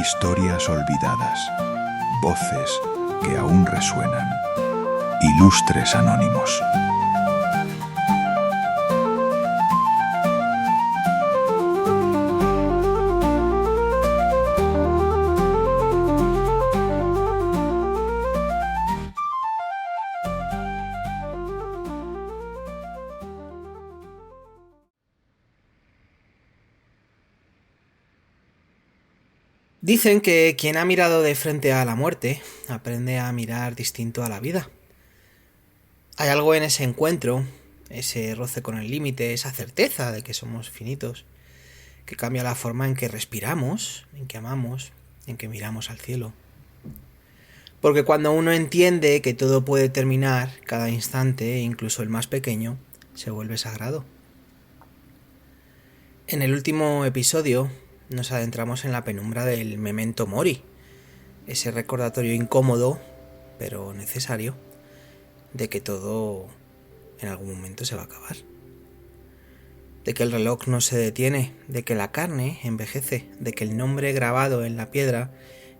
Historias olvidadas, voces que aún resuenan. Ilustres Anónimos. Dicen que quien ha mirado de frente a la muerte aprende a mirar distinto a la vida. Hay algo en ese encuentro, ese roce con el límite, esa certeza de que somos finitos, que cambia la forma en que respiramos, en que amamos, en que miramos al cielo. Porque cuando uno entiende que todo puede terminar, cada instante, incluso el más pequeño, se vuelve sagrado. En el último episodio nos adentramos en la penumbra del memento mori, ese recordatorio incómodo, pero necesario, de que todo en algún momento se va a acabar. De que el reloj no se detiene, de que la carne envejece, de que el nombre grabado en la piedra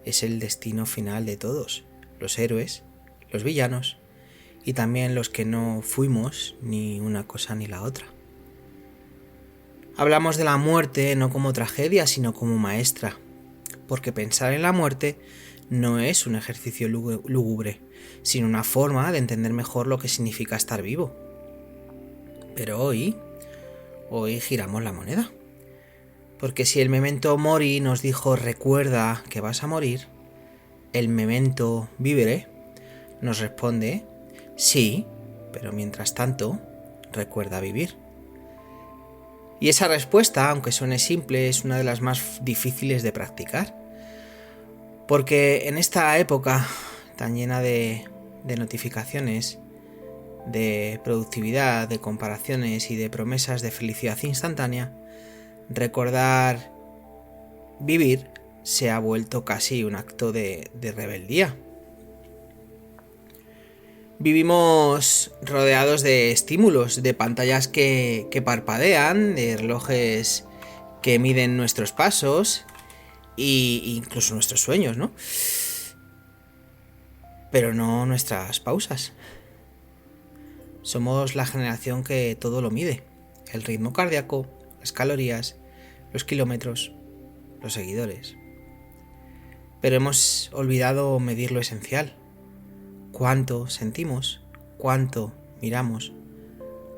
es el destino final de todos, los héroes, los villanos y también los que no fuimos ni una cosa ni la otra. Hablamos de la muerte no como tragedia, sino como maestra, porque pensar en la muerte no es un ejercicio lúgubre, sino una forma de entender mejor lo que significa estar vivo. Pero hoy giramos la moneda, porque si el memento mori nos dijo recuerda que vas a morir, el memento vivere nos responde sí, pero mientras tanto recuerda vivir. Y esa respuesta, aunque suene simple, es una de las más difíciles de practicar. Porque en esta época tan llena de notificaciones, de productividad, de comparaciones y de promesas de felicidad instantánea, recordar vivir se ha vuelto casi un acto de rebeldía. Vivimos rodeados de estímulos, de pantallas que parpadean, de relojes que miden nuestros pasos e incluso nuestros sueños, ¿no? Pero no nuestras pausas. Somos la generación que todo lo mide. El ritmo cardíaco, las calorías, los kilómetros, los seguidores. Pero hemos olvidado medir lo esencial. Cuánto sentimos, cuánto miramos,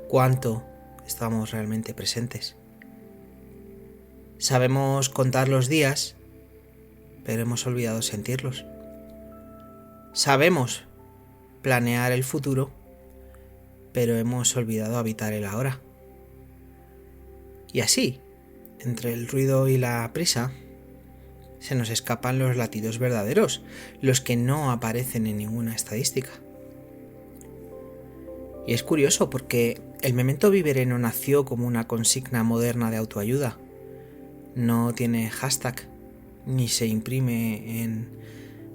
cuánto estamos realmente presentes. Sabemos contar los días, pero hemos olvidado sentirlos. Sabemos planear el futuro, pero hemos olvidado habitar el ahora. Y así, entre el ruido y la prisa, se nos escapan los latidos verdaderos, los que no aparecen en ninguna estadística. Y es curioso porque el memento vivere no nació como una consigna moderna de autoayuda. No tiene hashtag, ni se imprime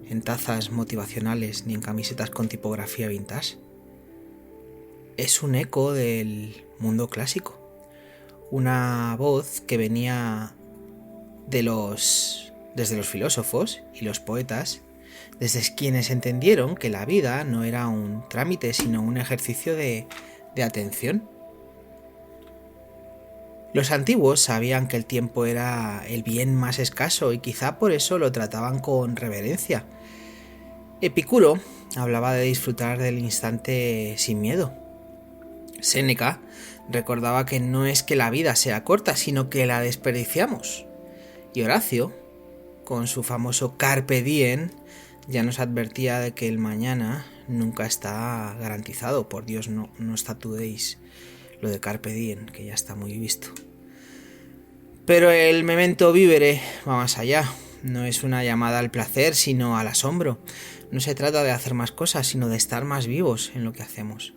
en tazas motivacionales, ni en camisetas con tipografía vintage. Es un eco del mundo clásico. Una voz que venía desde los filósofos y los poetas, desde quienes entendieron que la vida no era un trámite, sino un ejercicio de atención. Los antiguos sabían que el tiempo era el bien más escaso y quizá por eso lo trataban con reverencia. Epicuro hablaba de disfrutar del instante sin miedo. Séneca recordaba que no es que la vida sea corta, sino que la desperdiciamos. Y Horacio, con su famoso Carpe Diem, ya nos advertía de que el mañana nunca está garantizado. Por Dios, no estatuéis lo de Carpe Diem, que ya está muy visto. Pero el memento vivere va más allá. No es una llamada al placer, sino al asombro. No se trata de hacer más cosas, sino de estar más vivos en lo que hacemos.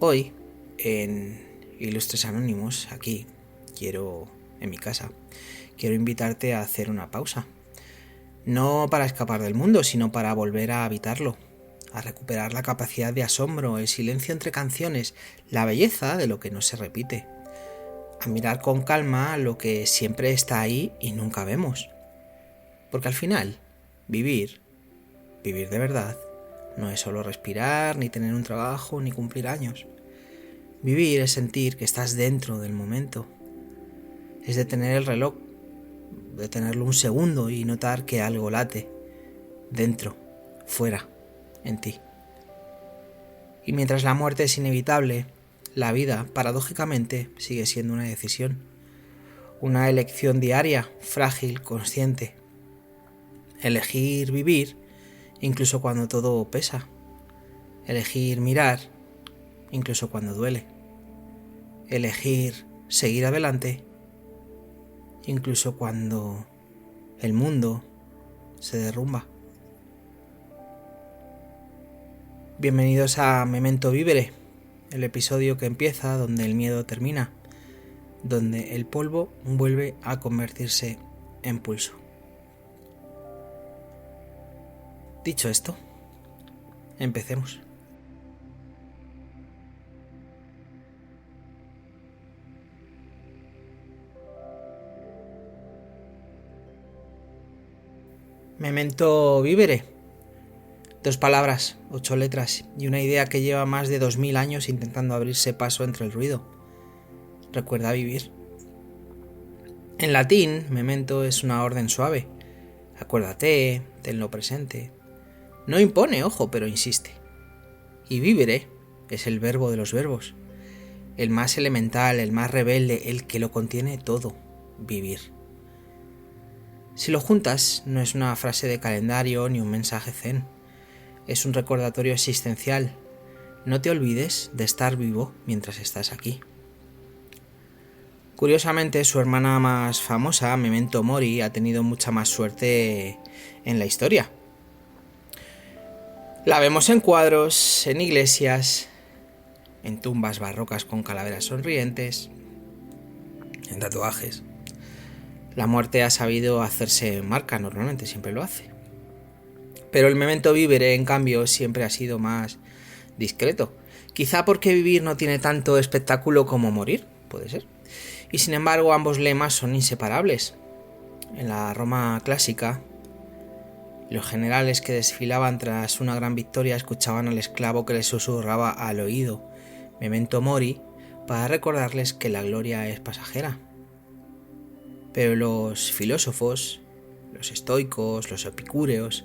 Hoy, en Ilustres Anónimos, aquí, en mi casa, quiero invitarte a hacer una pausa. No para escapar del mundo, sino para volver a habitarlo, a recuperar la capacidad de asombro, el silencio entre canciones, la belleza de lo que no se repite, a mirar con calma lo que siempre está ahí y nunca vemos. Porque al final, vivir de verdad, no es solo respirar, ni tener un trabajo, ni cumplir años. Vivir es sentir que estás dentro del momento. Es detener el reloj, detenerlo un segundo y notar que algo late dentro, fuera, en ti. Y mientras la muerte es inevitable, la vida, paradójicamente, sigue siendo una decisión. Una elección diaria, frágil, consciente. Elegir vivir, incluso cuando todo pesa. Elegir mirar, incluso cuando duele. Elegir seguir adelante, incluso cuando el mundo se derrumba. Bienvenidos a Memento Vivere, el episodio que empieza donde el miedo termina, donde el polvo vuelve a convertirse en pulso. Dicho esto, empecemos. Memento Vivere. 2 palabras, 8 letras y una idea que lleva más de 2000 años intentando abrirse paso entre el ruido. Recuerda vivir. En latín, memento es una orden suave. Acuérdate, tenlo presente. No impone, ojo, pero insiste. Y vivere es el verbo de los verbos. El más elemental, el más rebelde, el que lo contiene todo. Vivir. Si lo juntas, no es una frase de calendario ni un mensaje zen. Es un recordatorio existencial. No te olvides de estar vivo mientras estás aquí. Curiosamente, su hermana más famosa, Memento Mori, ha tenido mucha más suerte en la historia. La vemos en cuadros, en iglesias, en tumbas barrocas con calaveras sonrientes, en tatuajes. La muerte ha sabido hacerse marca, normalmente siempre lo hace. Pero el memento vivere, en cambio, siempre ha sido más discreto. Quizá porque vivir no tiene tanto espectáculo como morir, puede ser. Y sin embargo, ambos lemas son inseparables. En la Roma clásica, los generales que desfilaban tras una gran victoria escuchaban al esclavo que les susurraba al oído Memento Mori para recordarles que la gloria es pasajera. Pero los filósofos, los estoicos, los epicúreos,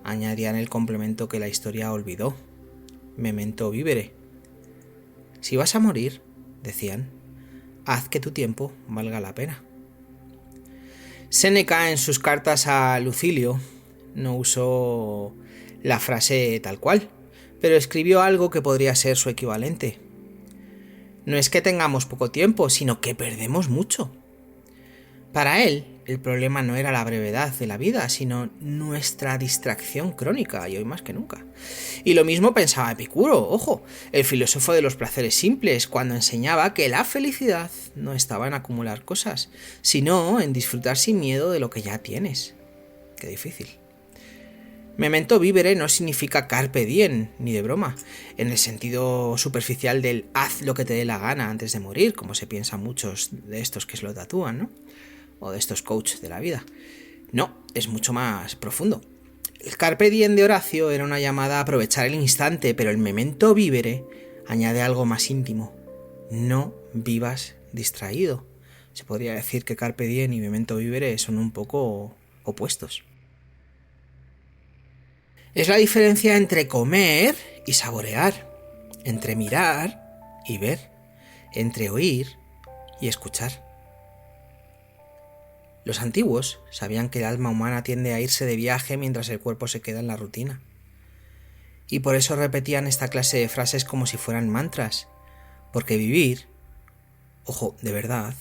añadían el complemento que la historia olvidó: Memento Vivere. Si vas a morir, decían, haz que tu tiempo valga la pena. Séneca, en sus cartas a Lucilio, no usó la frase tal cual, pero escribió algo que podría ser su equivalente. No es que tengamos poco tiempo, sino que perdemos mucho. Para él, el problema no era la brevedad de la vida, sino nuestra distracción crónica, y hoy más que nunca. Y lo mismo pensaba Epicuro, ojo, el filósofo de los placeres simples, cuando enseñaba que la felicidad no estaba en acumular cosas, sino en disfrutar sin miedo de lo que ya tienes. Qué difícil. Memento vivere no significa carpe diem, ni de broma, en el sentido superficial del haz lo que te dé la gana antes de morir, como se piensan muchos de estos que se lo tatúan, ¿no? O de estos coaches de la vida. No, es mucho más profundo. El carpe diem de Horacio era una llamada a aprovechar el instante, pero el memento vivere añade algo más íntimo. No vivas distraído. Se podría decir que carpe diem y memento vivere son un poco opuestos. Es la diferencia entre comer y saborear, entre mirar y ver, entre oír y escuchar. Los antiguos sabían que el alma humana tiende a irse de viaje mientras el cuerpo se queda en la rutina. Y por eso repetían esta clase de frases como si fueran mantras, porque vivir, ojo, de verdad,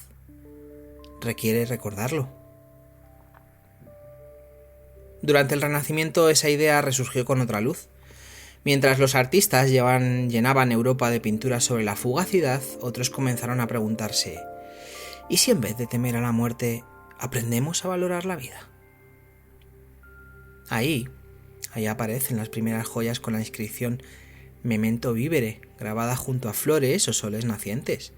requiere recordarlo. Durante el Renacimiento esa idea resurgió con otra luz. Mientras los artistas llenaban Europa de pinturas sobre la fugacidad, otros comenzaron a preguntarse: ¿y si en vez de temer a la muerte aprendemos a valorar la vida? Ahí aparecen las primeras joyas con la inscripción Memento Vivere, grabada junto a flores o soles nacientes.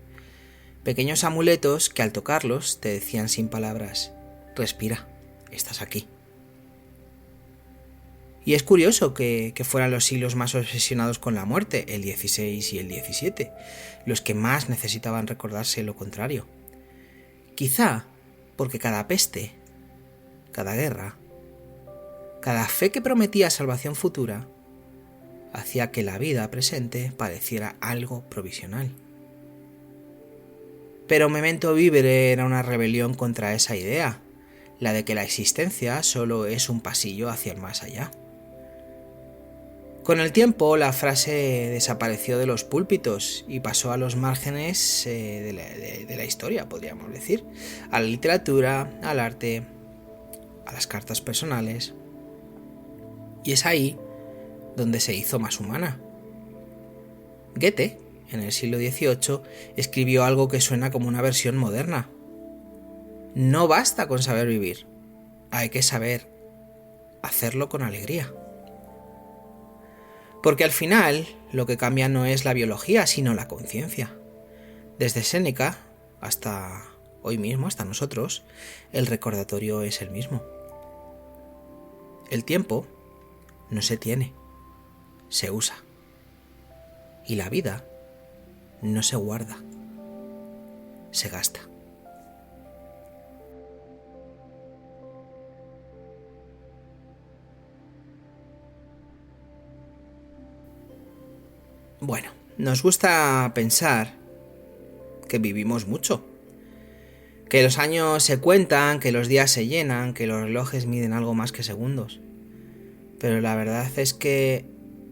Pequeños amuletos que al tocarlos te decían sin palabras: respira, estás aquí. Y es curioso que fueran los siglos más obsesionados con la muerte, el 16 y el 17, los que más necesitaban recordarse lo contrario. Quizá porque cada peste, cada guerra, cada fe que prometía salvación futura, hacía que la vida presente pareciera algo provisional. Pero Memento Vivere era una rebelión contra esa idea, la de que la existencia solo es un pasillo hacia el más allá. Con el tiempo, la frase desapareció de los púlpitos y pasó a los márgenes de la historia, podríamos decir, a la literatura, al arte, a las cartas personales. Y es ahí donde se hizo más humana. Goethe, en el siglo XVIII, escribió algo que suena como una versión moderna. No basta con saber vivir, hay que saber hacerlo con alegría. Porque al final lo que cambia no es la biología, sino la conciencia. Desde Séneca hasta hoy mismo, hasta nosotros, el recordatorio es el mismo. El tiempo no se tiene, se usa. Y la vida no se guarda, se gasta. Bueno, nos gusta pensar que vivimos mucho, que los años se cuentan, que los días se llenan, que los relojes miden algo más que segundos. Pero la verdad es que,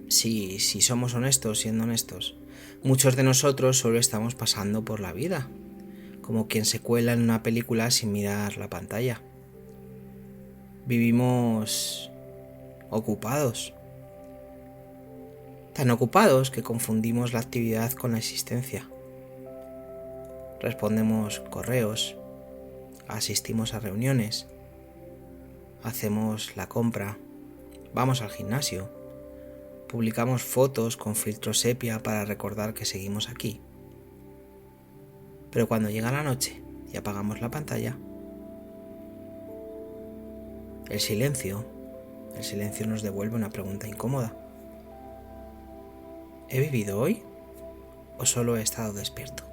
si somos honestos, siendo honestos, muchos de nosotros solo estamos pasando por la vida, como quien se cuela en una película sin mirar la pantalla. Vivimos ocupados. Tan ocupados que confundimos la actividad con la existencia. Respondemos correos, asistimos a reuniones, hacemos la compra, vamos al gimnasio, publicamos fotos con filtro sepia para recordar que seguimos aquí. Pero cuando llega la noche y apagamos la pantalla, el silencio nos devuelve una pregunta incómoda. ¿He vivido hoy o solo he estado despierto?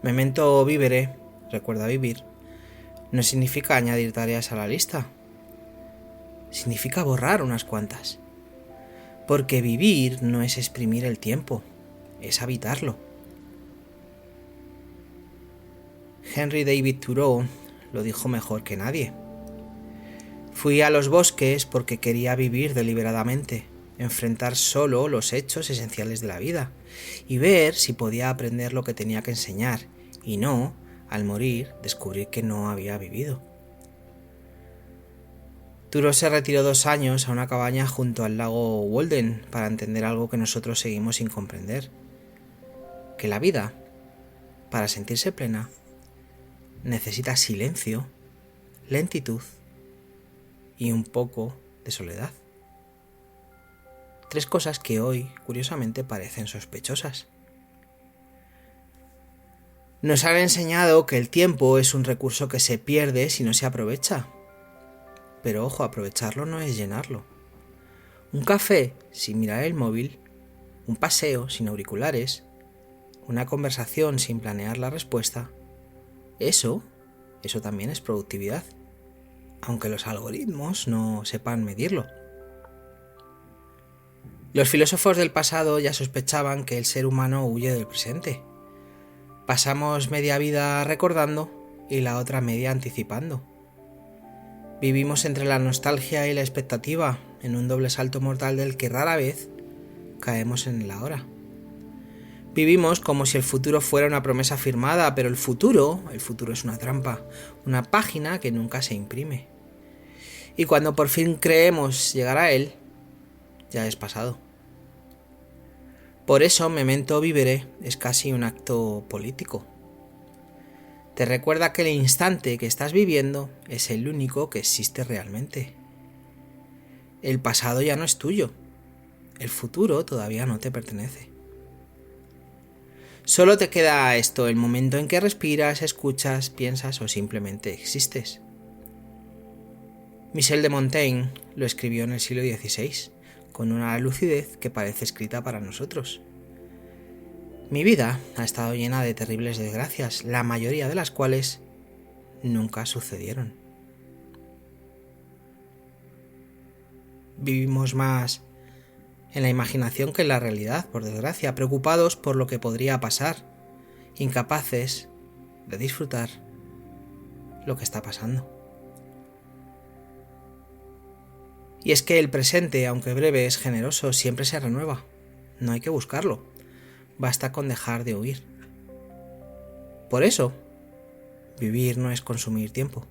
Memento vivere, recuerda vivir, no significa añadir tareas a la lista. Significa borrar unas cuantas. Porque vivir no es exprimir el tiempo, es habitarlo. Henry David Thoreau lo dijo mejor que nadie. Fui a los bosques porque quería vivir deliberadamente, enfrentar solo los hechos esenciales de la vida y ver si podía aprender lo que tenía que enseñar y no, al morir, descubrir que no había vivido. Thoreau se retiró 2 años a una cabaña junto al lago Walden para entender algo que nosotros seguimos sin comprender. Que la vida, para sentirse plena, necesita silencio, lentitud y un poco de soledad. 3 cosas que hoy, curiosamente, parecen sospechosas. Nos han enseñado que el tiempo es un recurso que se pierde si no se aprovecha. Pero ojo, aprovecharlo no es llenarlo. Un café sin mirar el móvil, un paseo sin auriculares, una conversación sin planear la respuesta, eso también es productividad, aunque los algoritmos no sepan medirlo. Los filósofos del pasado ya sospechaban que el ser humano huye del presente. Pasamos media vida recordando y la otra media anticipando. Vivimos entre la nostalgia y la expectativa, en un doble salto mortal del que rara vez caemos en el ahora. Vivimos como si el futuro fuera una promesa firmada, pero el futuro es una trampa, una página que nunca se imprime. Y cuando por fin creemos llegar a él, ya es pasado. Por eso Memento Vivere es casi un acto político. Te recuerda que el instante que estás viviendo es el único que existe realmente. El pasado ya no es tuyo, el futuro todavía no te pertenece. Solo te queda esto, el momento en que respiras, escuchas, piensas o simplemente existes. Michel de Montaigne lo escribió en el siglo XVI, con una lucidez que parece escrita para nosotros. Mi vida ha estado llena de terribles desgracias, la mayoría de las cuales nunca sucedieron. Vivimos más en la imaginación que en la realidad, por desgracia, preocupados por lo que podría pasar, incapaces de disfrutar lo que está pasando. Y es que el presente, aunque breve, es generoso, siempre se renueva. No hay que buscarlo, basta con dejar de huir. Por eso, vivir no es consumir tiempo,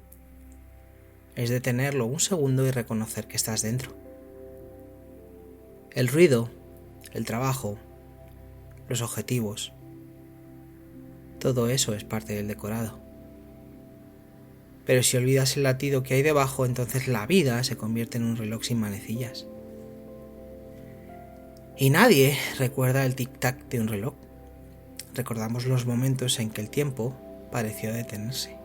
es detenerlo un segundo y reconocer que estás dentro. El ruido, el trabajo, los objetivos, todo eso es parte del decorado. Pero si olvidas el latido que hay debajo, entonces la vida se convierte en un reloj sin manecillas. Y nadie recuerda el tic-tac de un reloj. Recordamos los momentos en que el tiempo pareció detenerse.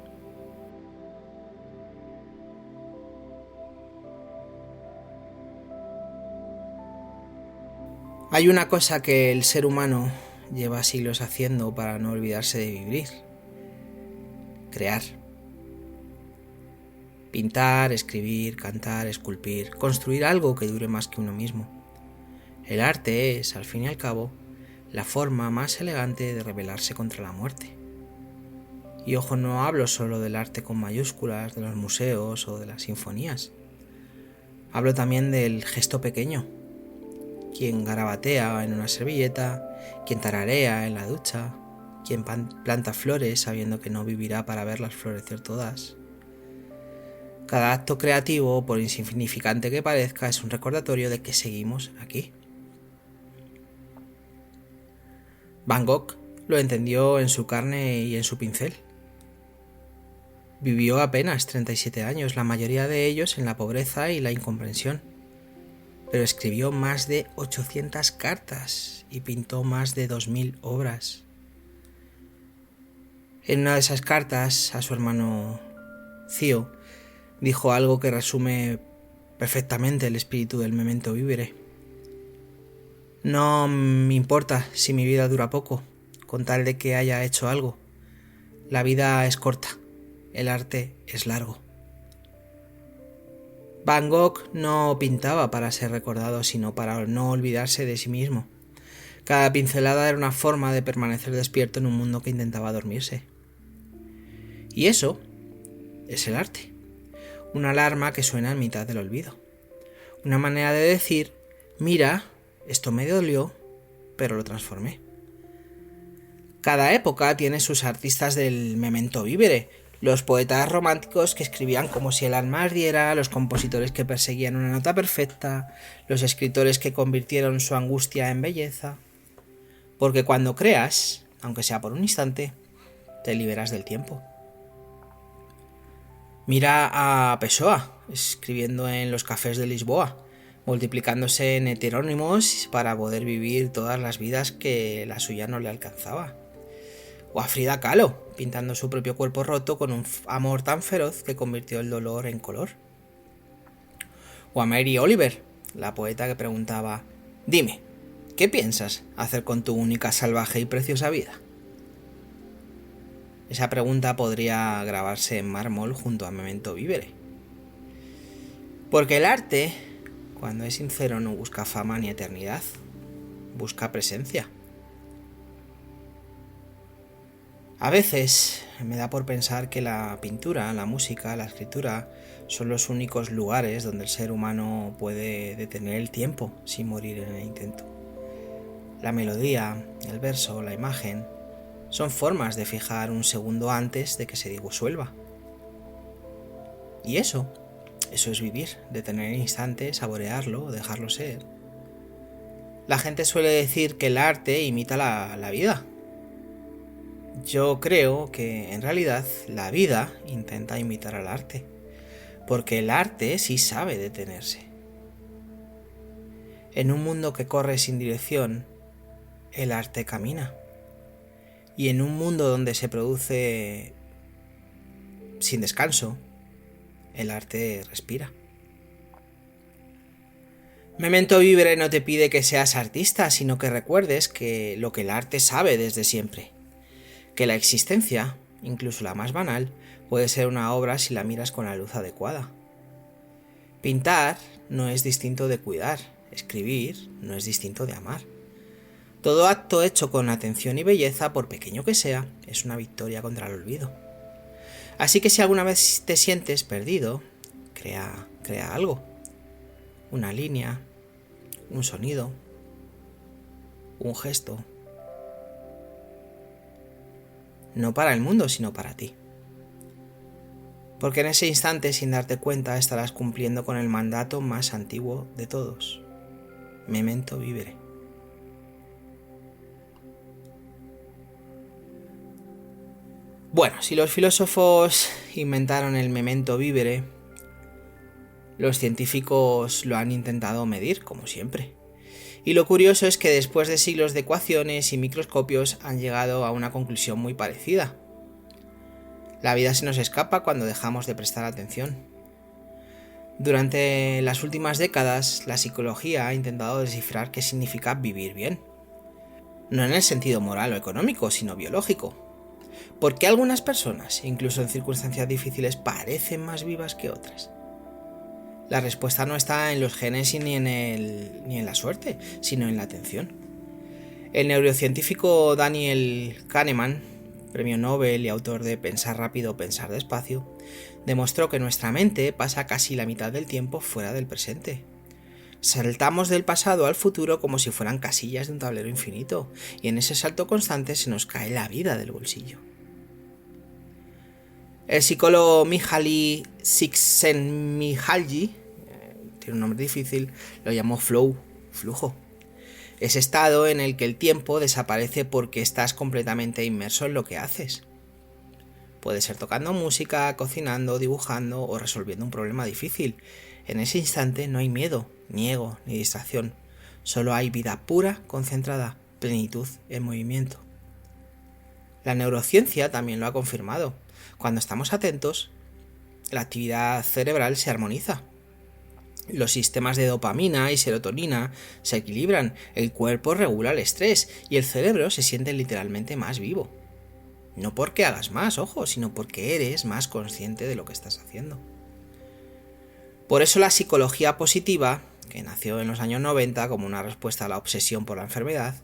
Hay una cosa que el ser humano lleva siglos haciendo para no olvidarse de vivir: crear. Pintar, escribir, cantar, esculpir, construir algo que dure más que uno mismo. El arte es, al fin y al cabo, la forma más elegante de rebelarse contra la muerte. Y ojo, no hablo solo del arte con mayúsculas, de los museos o de las sinfonías. Hablo también del gesto pequeño. Quien garabatea en una servilleta, quien tararea en la ducha, quien planta flores sabiendo que no vivirá para verlas florecer todas. Cada acto creativo, por insignificante que parezca, es un recordatorio de que seguimos aquí. Van Gogh lo entendió en su carne y en su pincel. Vivió apenas 37 años, la mayoría de ellos en la pobreza y la incomprensión. Pero escribió más de 800 cartas y pintó más de 2000 obras. En una de esas cartas a su hermano Cío dijo algo que resume perfectamente el espíritu del memento vivere. No me importa si mi vida dura poco, con tal de que haya hecho algo. La vida es corta, el arte es largo. Van Gogh no pintaba para ser recordado, sino para no olvidarse de sí mismo. Cada pincelada era una forma de permanecer despierto en un mundo que intentaba dormirse. Y eso es el arte. Una alarma que suena en mitad del olvido. Una manera de decir: mira, esto me dolió, pero lo transformé. Cada época tiene sus artistas del memento vivere. Los poetas románticos que escribían como si el alma ardiera, los compositores que perseguían una nota perfecta, los escritores que convirtieron su angustia en belleza. Porque cuando creas, aunque sea por un instante, te liberas del tiempo. Mira a Pessoa, escribiendo en los cafés de Lisboa, multiplicándose en heterónimos para poder vivir todas las vidas que la suya no le alcanzaba. O a Frida Kahlo, pintando su propio cuerpo roto con un amor tan feroz que convirtió el dolor en color. O a Mary Oliver, la poeta que preguntaba: dime, ¿qué piensas hacer con tu única, salvaje y preciosa vida? Esa pregunta podría grabarse en mármol junto a memento vivere. Porque el arte, cuando es sincero, no busca fama ni eternidad, busca presencia. A veces me da por pensar que la pintura, la música, la escritura son los únicos lugares donde el ser humano puede detener el tiempo sin morir en el intento. La melodía, el verso, la imagen son formas de fijar un segundo antes de que se disuelva. Y eso es vivir, detener el instante, saborearlo, dejarlo ser. La gente suele decir que el arte imita la vida. Yo creo que en realidad la vida intenta imitar al arte, porque el arte sí sabe detenerse. En un mundo que corre sin dirección, el arte camina. Y en un mundo donde se produce sin descanso, el arte respira. Memento Vivere no te pide que seas artista, sino que recuerdes que lo que el arte sabe desde siempre, que la existencia, incluso la más banal, puede ser una obra si la miras con la luz adecuada. Pintar no es distinto de cuidar, escribir no es distinto de amar. Todo acto hecho con atención y belleza, por pequeño que sea, es una victoria contra el olvido. Así que si alguna vez te sientes perdido, crea algo. Una línea, un sonido, un gesto. No para el mundo, sino para ti. Porque en ese instante, sin darte cuenta, estarás cumpliendo con el mandato más antiguo de todos. Memento Vivere. Bueno, si los filósofos inventaron el Memento Vivere, los científicos lo han intentado medir, como siempre. Y lo curioso es que después de siglos de ecuaciones y microscopios han llegado a una conclusión muy parecida. La vida se nos escapa cuando dejamos de prestar atención. Durante las últimas décadas, la psicología ha intentado descifrar qué significa vivir bien. No en el sentido moral o económico, sino biológico. ¿Por qué algunas personas, incluso en circunstancias difíciles, parecen más vivas que otras? La respuesta no está en los genes ni en la suerte, sino en la atención. El neurocientífico Daniel Kahneman, premio Nobel y autor de Pensar rápido, pensar despacio, demostró que nuestra mente pasa casi la mitad del tiempo fuera del presente. Saltamos del pasado al futuro como si fueran casillas de un tablero infinito, y en ese salto constante se nos cae la vida del bolsillo. El psicólogo Mihaly Csikszentmihalyi, tiene un nombre difícil, lo llamó flow, flujo. Ese estado en el que el tiempo desaparece porque estás completamente inmerso en lo que haces. Puede ser tocando música, cocinando, dibujando o resolviendo un problema difícil. En ese instante no hay miedo, ni ego, ni distracción. Solo hay vida pura, concentrada, plenitud en movimiento. La neurociencia también lo ha confirmado. Cuando estamos atentos, la actividad cerebral se armoniza. Los sistemas de dopamina y serotonina se equilibran, el cuerpo regula el estrés y el cerebro se siente literalmente más vivo. No porque hagas más, ojo, sino porque eres más consciente de lo que estás haciendo. Por eso la psicología positiva, que nació en los años 90 como una respuesta a la obsesión por la enfermedad,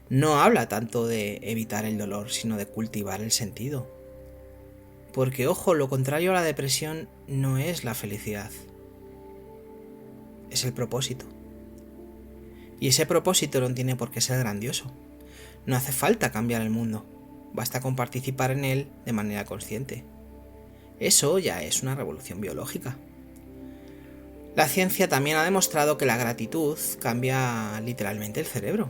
no habla tanto de evitar el dolor, sino de cultivar el sentido. Porque, ojo, lo contrario a la depresión no es la felicidad. Es el propósito. Y ese propósito no tiene por qué ser grandioso. No hace falta cambiar el mundo. Basta con participar en él de manera consciente. Eso ya es una revolución biológica. La ciencia también ha demostrado que la gratitud cambia literalmente el cerebro.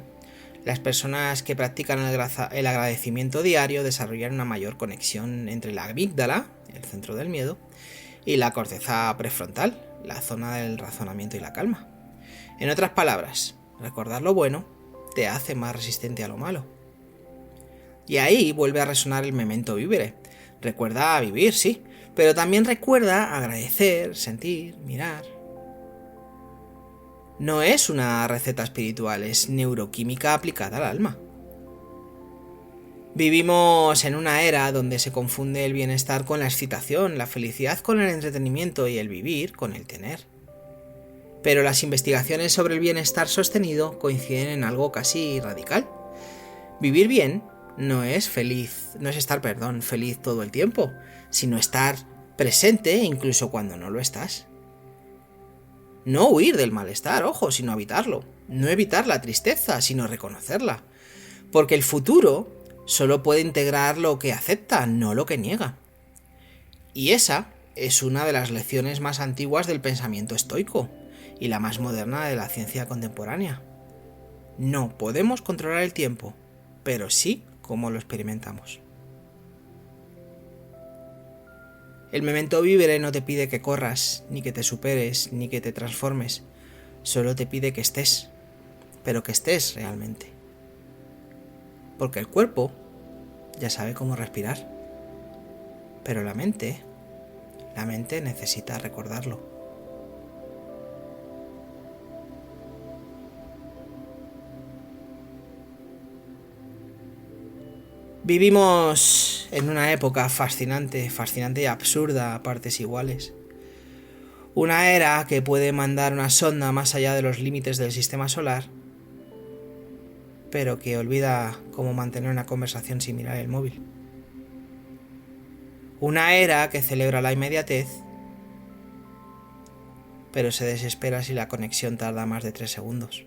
Las personas que practican el agradecimiento diario desarrollan una mayor conexión entre la amígdala, el centro del miedo, y la corteza prefrontal, la zona del razonamiento y la calma. En otras palabras, recordar lo bueno te hace más resistente a lo malo. Y ahí vuelve a resonar el Memento Vivere. Recuerda a vivir, sí, pero también recuerda agradecer, sentir, mirar. No es una receta espiritual, es neuroquímica aplicada al alma. Vivimos en una era donde se confunde el bienestar con la excitación, la felicidad con el entretenimiento y el vivir con el tener. Pero las investigaciones sobre el bienestar sostenido coinciden en algo casi radical. Vivir bien no es estar feliz todo el tiempo, sino estar presente incluso cuando no lo estás. No huir del malestar, ojo, sino evitarlo. No evitar la tristeza, sino reconocerla. Porque el futuro solo puede integrar lo que acepta, no lo que niega. Y esa es una de las lecciones más antiguas del pensamiento estoico y la más moderna de la ciencia contemporánea. No podemos controlar el tiempo, pero sí cómo lo experimentamos. El Memento Vivere no te pide que corras, ni que te superes, ni que te transformes. Solo te pide que estés, pero que estés realmente. Porque el cuerpo ya sabe cómo respirar, pero la mente necesita recordarlo. Vivimos en una época fascinante y absurda a partes iguales. Una era que puede mandar una sonda más allá de los límites del sistema solar, pero que olvida cómo mantener una conversación sin mirar el móvil. Una era que celebra la inmediatez, pero se desespera si la conexión tarda más de 3 segundos.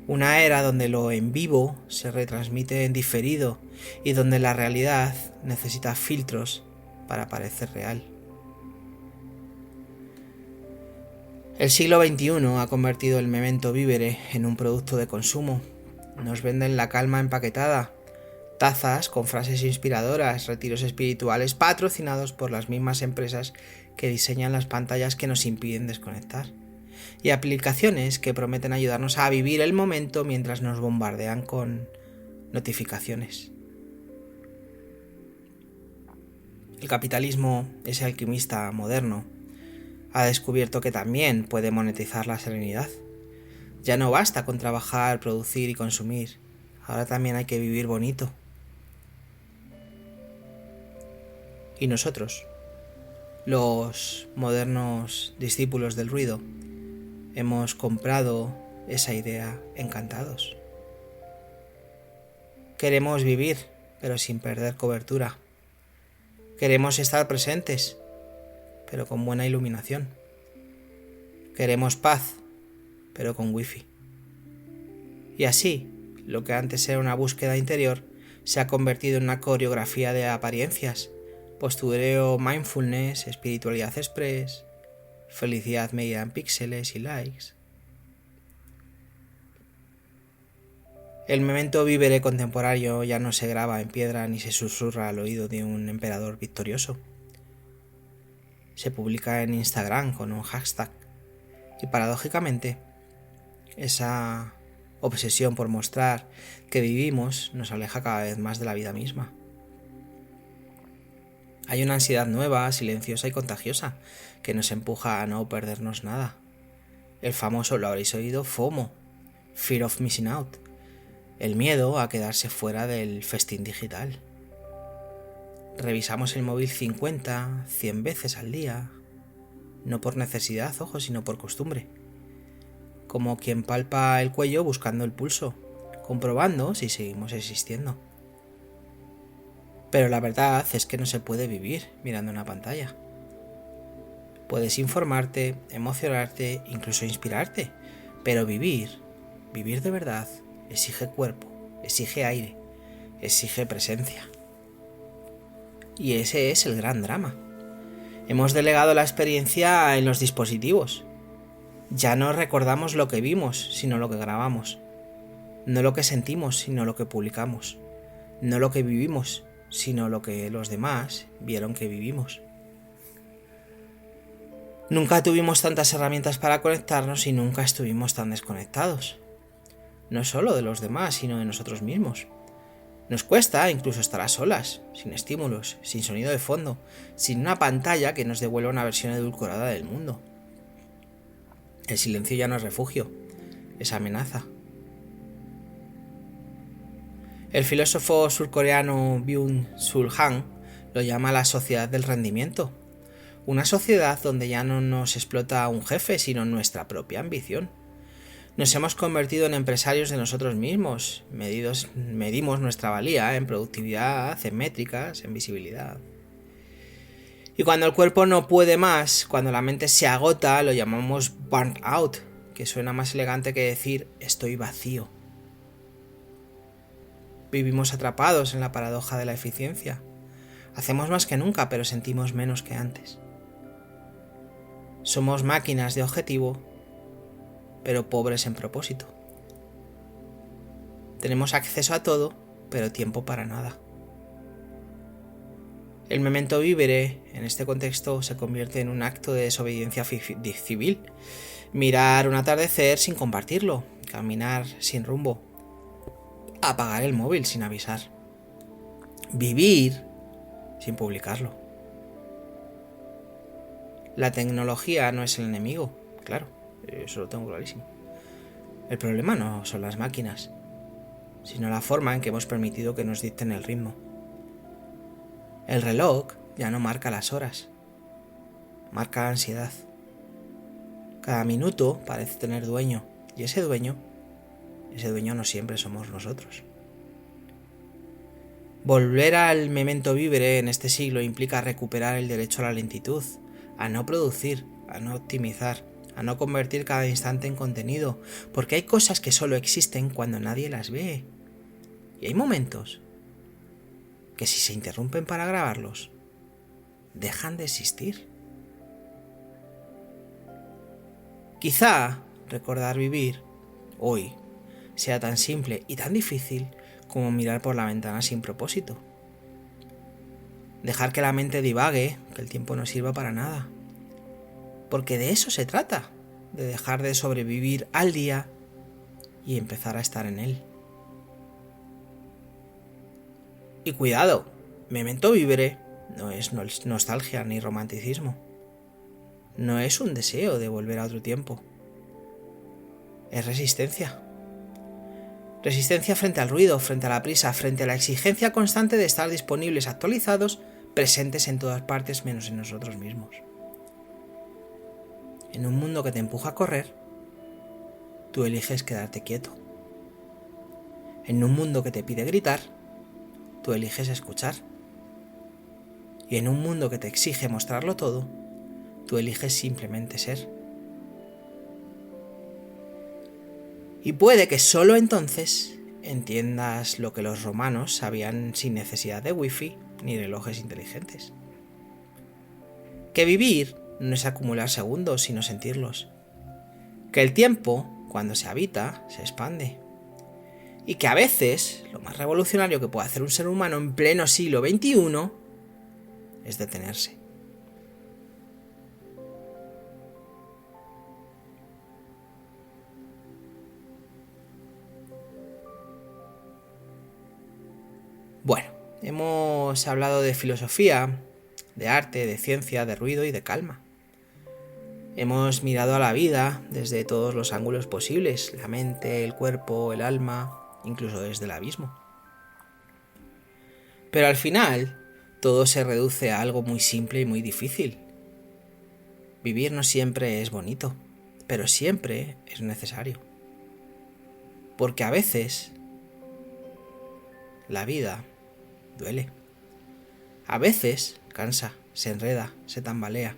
Una era donde lo en vivo se retransmite en diferido y donde la realidad necesita filtros para parecer real. El siglo XXI ha convertido el memento vivere en un producto de consumo. Nos venden la calma empaquetada, tazas con frases inspiradoras, retiros espirituales patrocinados por las mismas empresas que diseñan las pantallas que nos impiden desconectar, y aplicaciones que prometen ayudarnos a vivir el momento mientras nos bombardean con notificaciones. El capitalismo, ese alquimista moderno, ha descubierto que también puede monetizar la serenidad. Ya no basta con trabajar, producir y consumir. Ahora también hay que vivir bonito. Y nosotros, los modernos discípulos del ruido, hemos comprado esa idea encantados. Queremos vivir, pero sin perder cobertura. Queremos estar presentes, pero con buena iluminación. Queremos paz, pero con wifi. Y así, lo que antes era una búsqueda interior se ha convertido en una coreografía de apariencias, postureo, mindfulness, espiritualidad express, felicidad medida en píxeles y likes. El memento vivere contemporáneo ya no se graba en piedra ni se susurra al oído de un emperador victorioso. Se publica en Instagram con un hashtag y paradójicamente esa obsesión por mostrar que vivimos nos aleja cada vez más de la vida misma. Hay una ansiedad nueva, silenciosa y contagiosa que nos empuja a no perdernos nada. El famoso, lo habréis oído, FOMO, Fear of Missing Out, el miedo a quedarse fuera del festín digital. Revisamos el móvil 50, 100 veces al día, no por necesidad, ojo, sino por costumbre. Como quien palpa el cuello buscando el pulso, comprobando si seguimos existiendo. Pero la verdad es que no se puede vivir mirando una pantalla. Puedes informarte, emocionarte, incluso inspirarte, pero vivir de verdad, exige cuerpo, exige aire, exige presencia. Y ese es el gran drama. Hemos delegado la experiencia en los dispositivos. Ya no recordamos lo que vimos, sino lo que grabamos. No lo que sentimos, sino lo que publicamos. No lo que vivimos, sino lo que los demás vieron que vivimos. Nunca tuvimos tantas herramientas para conectarnos y nunca estuvimos tan desconectados. No solo de los demás, sino de nosotros mismos. Nos cuesta incluso estar a solas, sin estímulos, sin sonido de fondo, sin una pantalla que nos devuelva una versión edulcorada del mundo. El silencio ya no es refugio, es amenaza. El filósofo surcoreano Byung-Chul Han lo llama la sociedad del rendimiento. Una sociedad donde ya no nos explota un jefe, sino nuestra propia ambición. Nos hemos convertido en empresarios de nosotros mismos. Medimos nuestra valía en productividad, en métricas, en visibilidad. Y cuando el cuerpo no puede más, cuando la mente se agota, lo llamamos burnt out, que suena más elegante que decir estoy vacío. Vivimos atrapados en la paradoja de la eficiencia. Hacemos más que nunca, pero sentimos menos que antes. Somos máquinas de objetivo, pero pobres en propósito. Tenemos acceso a todo, pero tiempo para nada. El memento vivere, en este contexto, se convierte en un acto de desobediencia civil. Mirar un atardecer sin compartirlo, caminar sin rumbo, apagar el móvil sin avisar, vivir sin publicarlo. La tecnología no es el enemigo, claro, eso lo tengo clarísimo. El problema no son las máquinas, sino la forma en que hemos permitido que nos dicten el ritmo. El reloj ya no marca las horas, marca la ansiedad. Cada minuto parece tener dueño, y ese dueño no siempre somos nosotros. Volver al memento vivere en este siglo implica recuperar el derecho a la lentitud, a no producir, a no optimizar, a no convertir cada instante en contenido, porque hay cosas que solo existen cuando nadie las ve. Y hay momentos que si se interrumpen para grabarlos, dejan de existir. Quizá recordar vivir hoy sea tan simple y tan difícil como mirar por la ventana sin propósito. Dejar que la mente divague, que el tiempo no sirva para nada. Porque de eso se trata, de dejar de sobrevivir al día y empezar a estar en él. Y cuidado, memento vivere no es nostalgia ni romanticismo. No es un deseo de volver a otro tiempo. Es resistencia. Resistencia frente al ruido, frente a la prisa, frente a la exigencia constante de estar disponibles, actualizados, presentes en todas partes menos en nosotros mismos. En un mundo que te empuja a correr, tú eliges quedarte quieto. En un mundo que te pide gritar, tú eliges escuchar. Y en un mundo que te exige mostrarlo todo, tú eliges simplemente ser. Y puede que solo entonces entiendas lo que los romanos sabían sin necesidad de wifi ni relojes inteligentes. Que vivir no es acumular segundos, sino sentirlos. Que el tiempo, cuando se habita, se expande. Y que a veces, lo más revolucionario que puede hacer un ser humano en pleno siglo XXI es detenerse. Bueno, hemos hablado de filosofía, de arte, de ciencia, de ruido y de calma. Hemos mirado a la vida desde todos los ángulos posibles, la mente, el cuerpo, el alma, incluso desde el abismo. Pero al final, todo se reduce a algo muy simple y muy difícil. Vivir no siempre es bonito, pero siempre es necesario. Porque a veces la vida duele. A veces cansa, se enreda, se tambalea.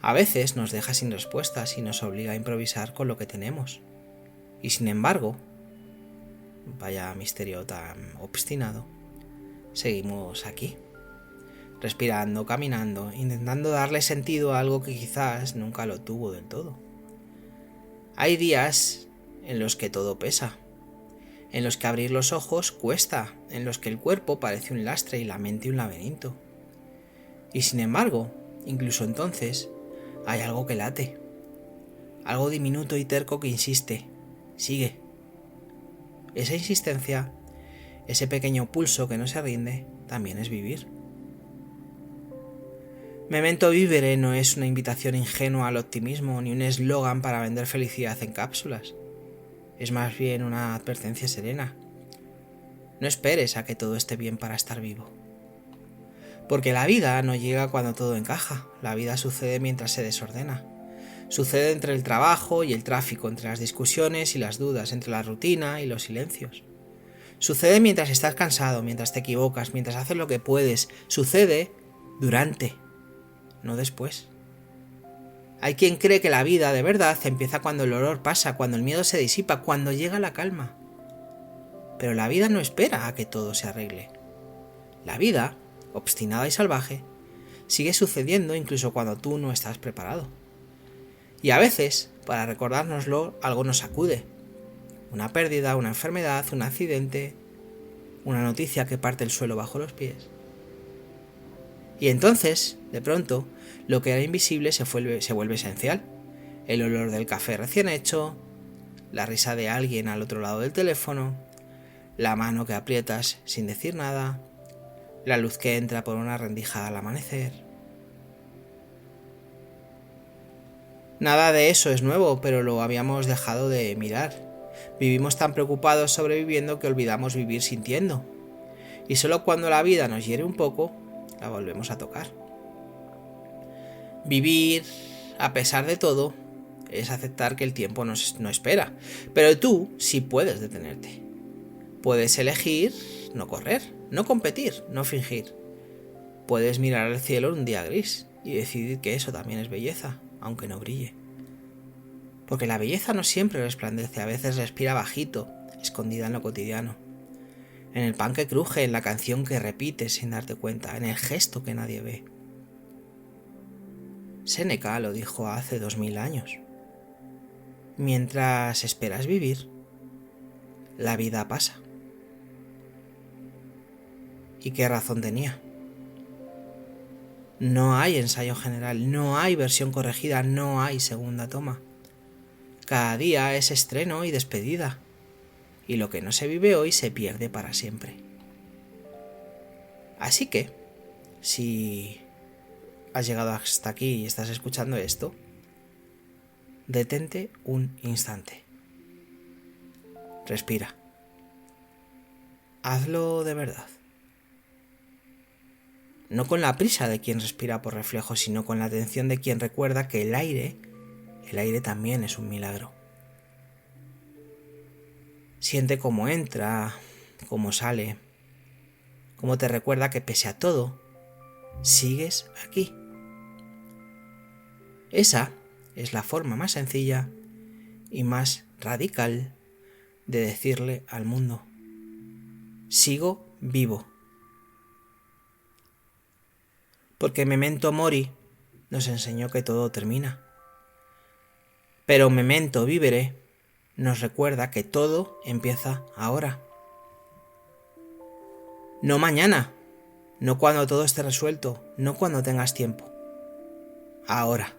A veces nos deja sin respuestas y nos obliga a improvisar con lo que tenemos. Y sin embargo, vaya misterio tan obstinado, seguimos aquí, respirando, caminando, intentando darle sentido a algo que quizás nunca lo tuvo del todo. Hay días en los que todo pesa, en los que abrir los ojos cuesta, en los que el cuerpo parece un lastre y la mente un laberinto. Y sin embargo, incluso entonces, hay algo que late, algo diminuto y terco que insiste, sigue. Esa insistencia, ese pequeño pulso que no se rinde, también es vivir. Memento vivere no es una invitación ingenua al optimismo ni un eslogan para vender felicidad en cápsulas. Es más bien una advertencia serena. No esperes a que todo esté bien para estar vivo. Porque la vida no llega cuando todo encaja, la vida sucede mientras se desordena. Sucede entre el trabajo y el tráfico, entre las discusiones y las dudas, entre la rutina y los silencios. Sucede mientras estás cansado, mientras te equivocas, mientras haces lo que puedes. Sucede durante, no después. Hay quien cree que la vida de verdad empieza cuando el dolor pasa, cuando el miedo se disipa, cuando llega la calma. Pero la vida no espera a que todo se arregle. La vida, obstinada y salvaje, sigue sucediendo incluso cuando tú no estás preparado. Y a veces, para recordárnoslo, algo nos sacude. Una pérdida, una enfermedad, un accidente, una noticia que parte el suelo bajo los pies. Y entonces, de pronto, lo que era invisible se vuelve esencial. El olor del café recién hecho, la risa de alguien al otro lado del teléfono, la mano que aprietas sin decir nada, la luz que entra por una rendija al amanecer. Nada de eso es nuevo, pero lo habíamos dejado de mirar. Vivimos tan preocupados sobreviviendo que olvidamos vivir sintiendo. Y solo cuando la vida nos hiere un poco, la volvemos a tocar. Vivir, a pesar de todo, es aceptar que el tiempo no espera. Pero tú sí puedes detenerte. Puedes elegir no correr, no competir, no fingir. Puedes mirar al cielo en un día gris y decidir que eso también es belleza, aunque no brille. Porque la belleza no siempre resplandece, a veces respira bajito, escondida en lo cotidiano. En el pan que cruje, en la canción que repites sin darte cuenta, en el gesto que nadie ve. Séneca lo dijo hace 2000 años. Mientras esperas vivir, la vida pasa. ¿Y qué razón tenía? No hay ensayo general, no hay versión corregida, no hay segunda toma. Cada día es estreno y despedida, y lo que no se vive hoy se pierde para siempre. Así que, si has llegado hasta aquí y estás escuchando esto, detente un instante. Respira. Hazlo de verdad. No con la prisa de quien respira por reflejo, sino con la atención de quien recuerda que el aire también es un milagro. Siente cómo entra, cómo sale, cómo te recuerda que pese a todo, sigues aquí. Esa es la forma más sencilla y más radical de decirle al mundo: sigo vivo. Porque Memento Mori nos enseñó que todo termina. Pero Memento Vivere nos recuerda que todo empieza ahora. No mañana, no cuando todo esté resuelto, no cuando tengas tiempo. Ahora.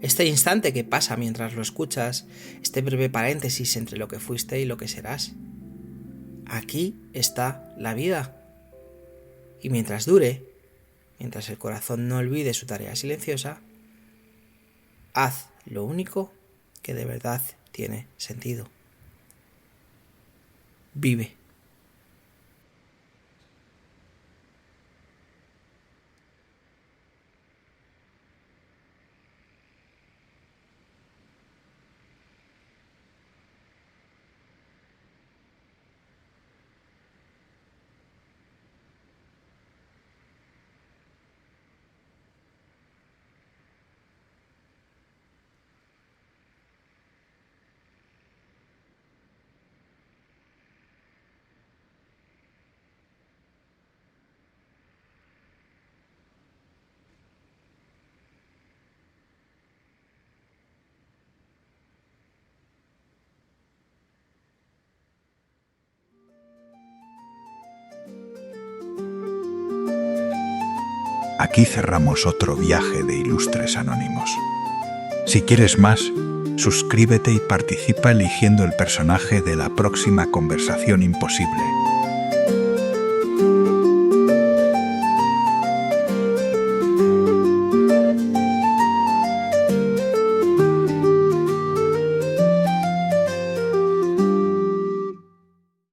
Este instante que pasa mientras lo escuchas, este breve paréntesis entre lo que fuiste y lo que serás. Aquí está la vida. Y mientras dure, mientras el corazón no olvide su tarea silenciosa, haz lo único que de verdad tiene sentido. Vive. Aquí cerramos otro viaje de Ilustres Anónimos. Si quieres más, suscríbete y participa eligiendo el personaje de la próxima conversación imposible.